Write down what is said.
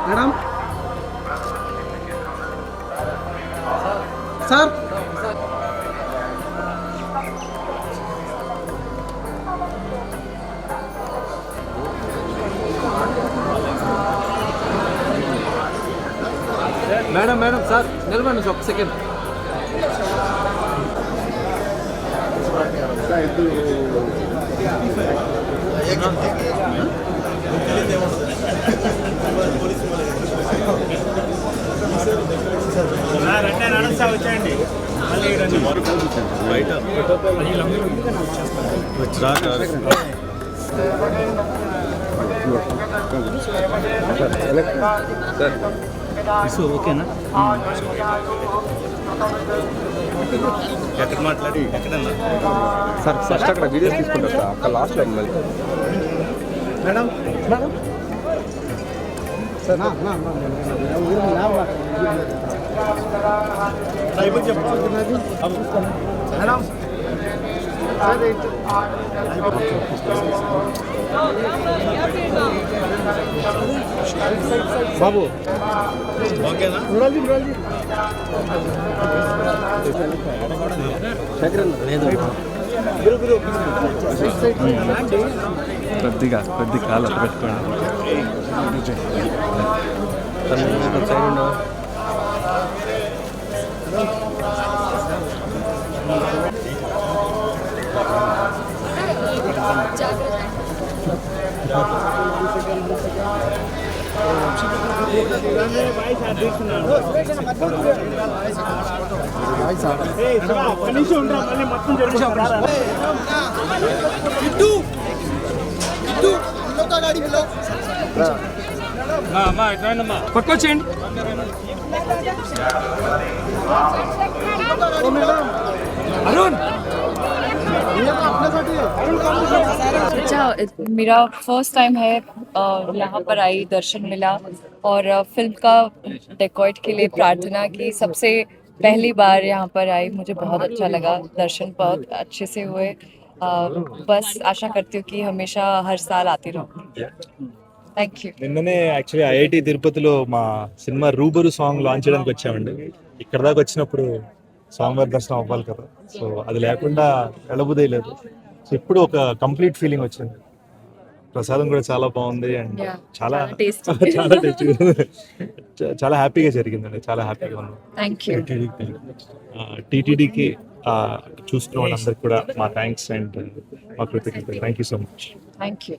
Madam sir madam madam sir నిలబడండి ఒక second. వచ్చేయండి ఓకేనా? ఎక్కడ మాట్లాడి ఎక్కడన్నా సార్ ఫస్ట్ అక్కడ వీడియోస్ తీసుకుంటారు సార్, అక్కడ లాస్ట్లో మేడం మేడం సార్ మేడం బాబు ఓకేనా? కొద్దిగా కాలు పెట్టుకోండి. పట్టుకొచ్చేయండి. అరుణ్ अच्छा, मेरा फर्स्ट टाइम है यहाँ पर आई, दर्शन मिला और फिल्म का डेकोइट के लिए प्रार्थना की। सबसे पहली बार यहाँ पर आई, मुझे बहुत अच्छा लगा, दर्शन बहुत अच्छे से हुए। बस आशा करती हूँ कि हमेशा हर साल आती रहूँ। Thank you. నిన్ననే యాక్చువల్లీ ఐఐటి తిరుపతిలో మా సినిమా రూబరు సాంగ్ లాంచ్ చేయడానికి వచ్చామండి. ఇక్కడ దాకా వచ్చినప్పుడు స్వామివారి దర్శనం అవ్వాలి కదా, సో అది లేకుండా వెళ్ళబుదే లేదు. సో ఇప్పుడు ఒక కంప్లీట్ ఫీలింగ్ వచ్చింది. ప్రసాదం కూడా చాలా బాగుంది అండ్ చాలా చాలా టేస్టీ, చాలా హ్యాపీగా జరిగిందండి, చాలా హ్యాపీగా ఉంది. Thank you. టీటీడీకి చూసుకున్న వాళ్ళందరికీ కూడా మా థ్యాంక్స్ అండ్ మా కృతజ్ఞతలు. Thank you so much. Thank you.